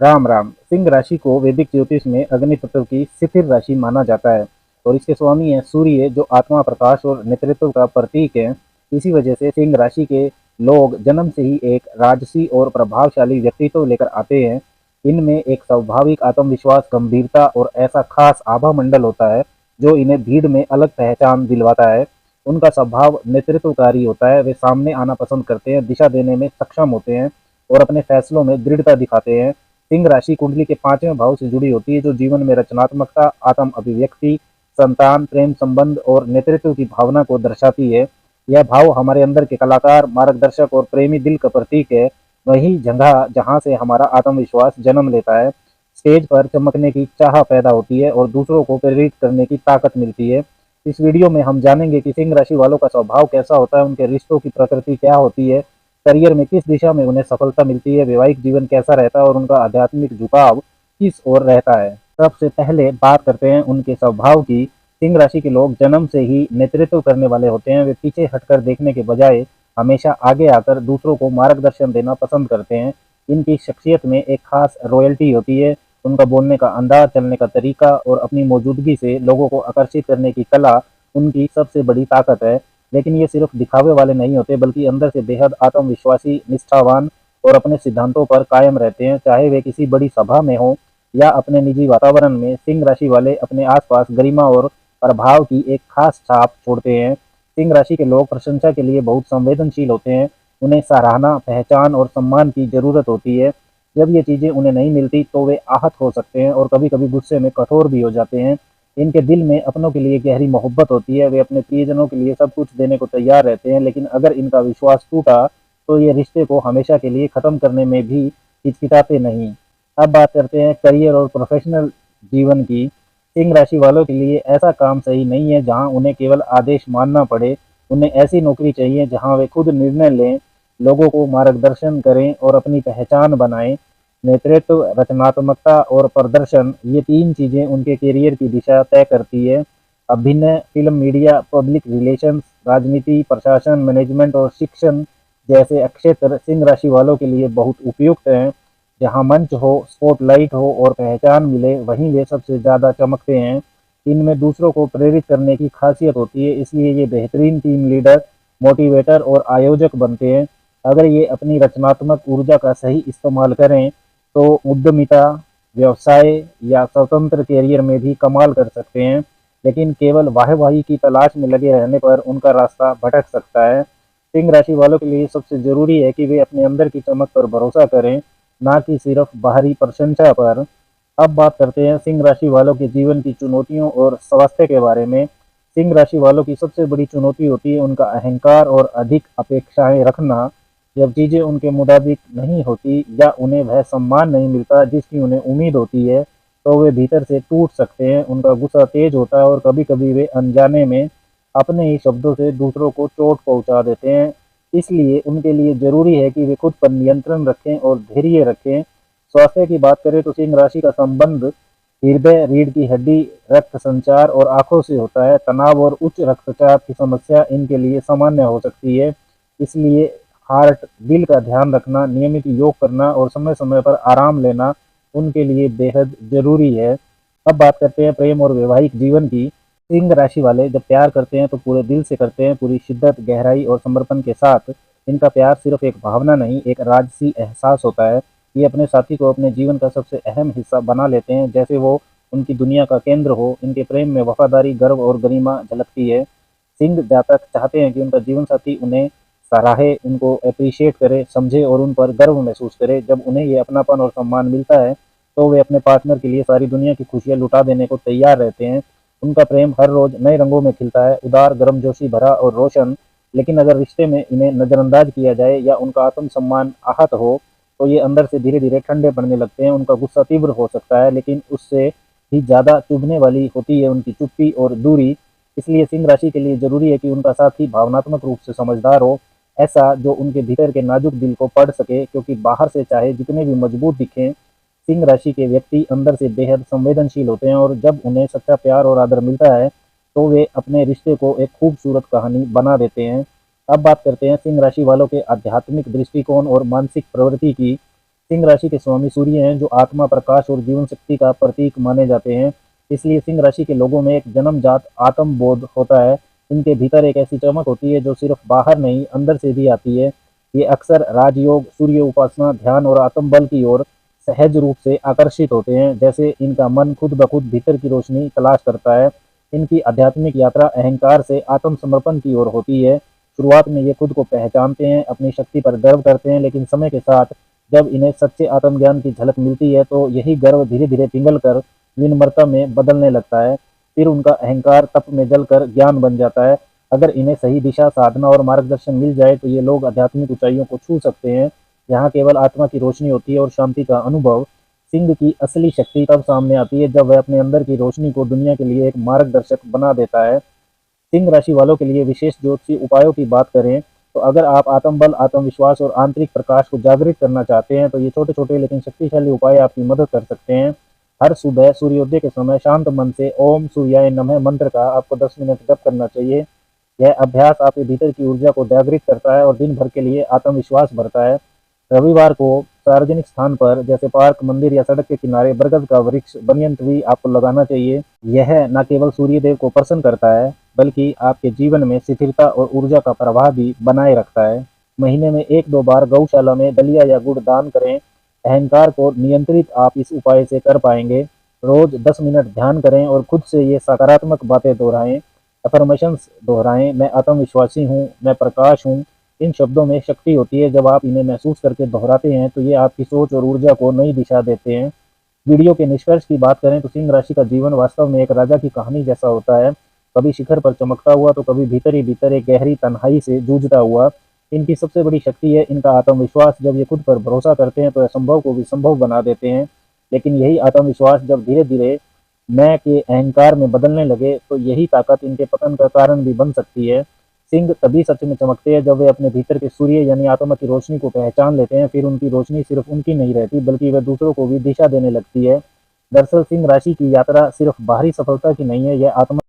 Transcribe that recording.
राम राम। सिंह राशि को वैदिक ज्योतिष में अग्नि तत्व की स्थिर राशि माना जाता है और इसके स्वामी है सूर्य, जो आत्मा, प्रकाश और नेतृत्व का प्रतीक है। इसी वजह से सिंह राशि के लोग जन्म से ही एक राजसी और प्रभावशाली व्यक्तित्व लेकर आते हैं। इनमें एक स्वाभाविक आत्मविश्वास, गंभीरता और ऐसा खास आभा मंडल होता है जो इन्हें भीड़ में अलग पहचान दिलवाता है। उनका स्वभाव नेतृत्वकारी होता है। वे सामने आना पसंद करते हैं, दिशा देने में सक्षम होते हैं और अपने फैसलों में दृढ़ता दिखाते हैं। सिंह राशि कुंडली के पांचवें भाव से जुड़ी होती है, जो जीवन में रचनात्मकता, आत्म अभिव्यक्ति, संतान, प्रेम संबंध और नेतृत्व की भावना को दर्शाती है। यह भाव हमारे अंदर के कलाकार, मार्गदर्शक और प्रेमी दिल का प्रतीक है। वही जगह जहाँ से हमारा आत्मविश्वास जन्म लेता है। स्टेज पर चमकने की चाह पैदा होती है और दूसरों को प्रेरित करने की ताकत मिलती है। इस वीडियो में हम जानेंगे कि सिंह राशि वालों का स्वभाव कैसा होता है, उनके रिश्तों की प्रकृति क्या होती है, करियर में किस दिशा में उन्हें सफलता मिलती है, वैवाहिक जीवन कैसा रहता है और उनका आध्यात्मिक झुकाव किस ओर रहता है। सबसे पहले बात करते हैं उनके स्वभाव की। सिंह राशि के लोग जन्म से ही नेतृत्व करने वाले होते हैं। वे पीछे हटकर देखने के बजाय हमेशा आगे आकर दूसरों को मार्गदर्शन देना पसंद करते हैं। इनकी शख्सियत में एक खास रॉयल्टी होती है। उनका बोलने का अंदाज, चलने का तरीका और अपनी मौजूदगी से लोगों को आकर्षित करने की कला उनकी सबसे बड़ी ताकत है। लेकिन ये सिर्फ दिखावे वाले नहीं होते, बल्कि अंदर से बेहद आत्मविश्वासी, निष्ठावान और अपने सिद्धांतों पर कायम रहते हैं। चाहे वे किसी बड़ी सभा में हो या अपने निजी वातावरण में, सिंह राशि वाले अपने आसपास गरिमा और प्रभाव की एक खास छाप छोड़ते हैं। सिंह राशि के लोग प्रशंसा के लिए बहुत संवेदनशील होते हैं। उन्हें सराहना, पहचान और सम्मान की जरूरत होती है। जब ये चीजें उन्हें नहीं मिलती तो वे आहत हो सकते हैं और कभी कभी गुस्से में कठोर भी हो जाते हैं। इनके दिल में अपनों के लिए गहरी मोहब्बत होती है। वे अपने प्रियजनों के लिए सब कुछ देने को तैयार रहते हैं, लेकिन अगर इनका विश्वास टूटा तो ये रिश्ते को हमेशा के लिए खत्म करने में भी हिचकिचाते नहीं। अब बात करते हैं करियर और प्रोफेशनल जीवन की। सिंह राशि वालों के लिए ऐसा काम सही नहीं है जहां उन्हें केवल आदेश मानना पड़े। उन्हें ऐसी नौकरी चाहिए जहां वे खुद निर्णय लें, लोगों को मार्गदर्शन करें और अपनी पहचान बनाएं। नेतृत्व, रचनात्मकता और प्रदर्शन, ये तीन चीजें उनके करियर की दिशा तय करती है। अभिनय, फिल्म, मीडिया, पब्लिक रिलेशंस, राजनीति, प्रशासन, मैनेजमेंट और शिक्षण जैसे क्षेत्र सिंह राशि वालों के लिए बहुत उपयुक्त हैं। जहां मंच हो, स्पॉटलाइट हो और पहचान मिले, वहीं वे सबसे ज्यादा चमकते हैं। इनमें दूसरों को प्रेरित करने की खासियत होती है, इसलिए ये बेहतरीन टीम लीडर, मोटिवेटर और आयोजक बनते हैं। अगर ये अपनी रचनात्मक ऊर्जा का सही इस्तेमाल करें तो उद्यमिता, व्यवसाय या स्वतंत्र करियर में भी कमाल कर सकते हैं। लेकिन केवल वाहवाही की तलाश में लगे रहने पर उनका रास्ता भटक सकता है। सिंह राशि वालों के लिए सबसे जरूरी है कि वे अपने अंदर की चमक पर भरोसा करें, ना कि सिर्फ बाहरी प्रशंसा पर। अब बात करते हैं सिंह राशि वालों के जीवन की चुनौतियों और स्वास्थ्य के बारे में। सिंह राशि वालों की सबसे बड़ी चुनौती होती है उनका अहंकार और अधिक अपेक्षाएं रखना। जब चीजें उनके मुताबिक नहीं होती या उन्हें वह सम्मान नहीं मिलता जिसकी उन्हें उम्मीद होती है, तो वे भीतर से टूट सकते हैं। उनका गुस्सा तेज होता है और कभी कभी वे अनजाने में अपने ही शब्दों से दूसरों को चोट पहुंचा देते हैं। इसलिए उनके लिए जरूरी है कि वे खुद पर नियंत्रण रखें और धैर्य रखें। स्वास्थ्य की बात करें तो सिंह राशि का संबंध हृदय, रीढ़ की हड्डी, रक्त संचार और आंखों से होता है। तनाव और उच्च रक्तचाप की समस्या इनके लिए सामान्य हो सकती है। इसलिए हार्ट, दिल का ध्यान रखना, नियमित योग करना और समय समय पर आराम लेना उनके लिए बेहद जरूरी है। अब बात करते हैं प्रेम और वैवाहिक जीवन की। सिंह राशि वाले जब प्यार करते हैं तो पूरे दिल से करते हैं, पूरी शिद्दत, गहराई और समर्पण के साथ। इनका प्यार सिर्फ एक भावना नहीं, एक राजसी एहसास होता है। ये अपने साथी को अपने जीवन का सबसे अहम हिस्सा बना लेते हैं, जैसे वो उनकी दुनिया का केंद्र हो। इनके प्रेम में वफादारी, गर्व और गरिमा झलकती है। सिंह जातक चाहते हैं कि उनका जीवन साथी उन्हें सराहे, उनको अप्रिशिएट करे, समझे और उन पर गर्व महसूस करे। जब उन्हें ये अपनापन और सम्मान मिलता है तो वे अपने पार्टनर के लिए सारी दुनिया की खुशियां लुटा देने को तैयार रहते हैं। उनका प्रेम हर रोज नए रंगों में खिलता है, उदार, गर्मजोशी भरा और रोशन। लेकिन अगर रिश्ते में इन्हें नजरअंदाज किया जाए या उनका आत्मसम्मान आहत हो तो ये अंदर से धीरे धीरे ठंडे पड़ने लगते हैं। उनका गुस्सा तीव्र हो सकता है, लेकिन उससे भी ज्यादा चुभने वाली होती है उनकी चुप्पी और दूरी। इसलिए सिंह राशि के लिए जरूरी है कि उनका साथी भावनात्मक रूप से समझदार हो, ऐसा जो उनके भीतर के नाजुक दिल को पढ़ सके। क्योंकि बाहर से चाहे जितने भी मजबूत दिखें, सिंह राशि के व्यक्ति अंदर से बेहद संवेदनशील होते हैं और जब उन्हें सच्चा प्यार और आदर मिलता है तो वे अपने रिश्ते को एक खूबसूरत कहानी बना देते हैं। अब बात करते हैं सिंह राशि वालों के आध्यात्मिक दृष्टिकोण और मानसिक प्रवृत्ति की। सिंह राशि के स्वामी सूर्य हैं, जो आत्मा, प्रकाश और जीवन शक्ति का प्रतीक माने जाते हैं। इसलिए सिंह राशि के लोगों में एक जन्मजात आत्मबोध होता है। इनके भीतर एक ऐसी चमक होती है जो सिर्फ बाहर नहीं, अंदर से भी आती है। ये अक्सर राजयोग, सूर्य उपासना, ध्यान और आत्मबल की ओर सहज रूप से आकर्षित होते हैं, जैसे इनका मन खुद ब खुद भीतर की रोशनी तलाश करता है। इनकी आध्यात्मिक यात्रा अहंकार से आत्मसमर्पण की ओर होती है। शुरुआत में ये खुद को पहचानते हैं, अपनी शक्ति पर गर्व करते हैं, लेकिन समय के साथ जब इन्हें सच्चे आत्मज्ञान की झलक मिलती है, तो यही गर्व धीरे धीरे पिघल कर विनम्रता में बदलने लगता है। फिर उनका अहंकार तप में जलकर ज्ञान बन जाता है। अगर इन्हें सही दिशा, साधना और मार्गदर्शन मिल जाए तो ये लोग आध्यात्मिक ऊंचाइयों को छू सकते हैं, जहाँ केवल आत्मा की रोशनी होती है और शांति का अनुभव। सिंह की असली शक्ति तब सामने आती है जब वह अपने अंदर की रोशनी को दुनिया के लिए एक मार्गदर्शक बना देता है। सिंह राशि वालों के लिए विशेष ज्योतिषीय उपायों की बात करें, तो अगर आप आत्मबल, आत्मविश्वास और आंतरिक प्रकाश को जागृत करना चाहते हैं, तो ये छोटे छोटे लेकिन शक्तिशाली उपाय आपकी मदद कर सकते हैं। हर सुबह सूर्योदय के समय शांत मन से ओम सूर्याय नमः मंत्र का आपको 10 मिनट जप करना चाहिए। यह अभ्यास आपके भीतर की ऊर्जा को जागृत करता है और दिन भर के लिए आत्मविश्वास भरता है। रविवार को सार्वजनिक स्थान पर, जैसे पार्क, मंदिर या सड़क के किनारे, बरगद का वृक्ष, बनियन ट्री आपको लगाना चाहिए। यह न केवल सूर्यदेव को प्रसन्न करता है, बल्कि आपके जीवन में स्थिरता और ऊर्जा का प्रवाह भी बनाए रखता है। महीने में 1-2 बार गौशाला में दलिया या गुड़ दान करें। अहंकार को नियंत्रित आप इस उपाय से कर पाएंगे। रोज 10 मिनट ध्यान करें और खुद से ये सकारात्मक बातें दोहराएं। अफर्मेशंस दोहराएं, मैं आत्मविश्वासी हूँ, मैं प्रकाश हूँ। इन शब्दों में शक्ति होती है। जब आप इन्हें महसूस करके दोहराते हैं, तो ये आपकी सोच और ऊर्जा को नई दिशा देते हैं। वीडियो के निष्कर्ष की बात करें, तो सिंह राशि का जीवन वास्तव में एक राजा की कहानी जैसा होता है। कभी शिखर पर चमकता हुआ, तो कभी भीतर ही भीतर एक गहरी तन्हाई से जूझता हुआ। इनकी सबसे बड़ी शक्ति है इनका आत्मविश्वास। जब ये खुद पर भरोसा करते हैं, तो असंभव को भी संभव बना देते हैं। लेकिन यही आत्मविश्वास जब धीरे धीरे मैं के अहंकार में बदलने लगे, तो यही ताकत इनके पतन का कारण भी बन सकती है। सिंह तभी सच में चमकते हैं जब वे अपने भीतर के सूर्य यानी आत्मा की रोशनी को पहचान लेते हैं। फिर उनकी रोशनी सिर्फ उनकी नहीं रहती, बल्कि वह दूसरों को भी दिशा देने लगती है। दरअसल सिंह राशि की यात्रा सिर्फ बाहरी सफलता की नहीं है, यह आत्मा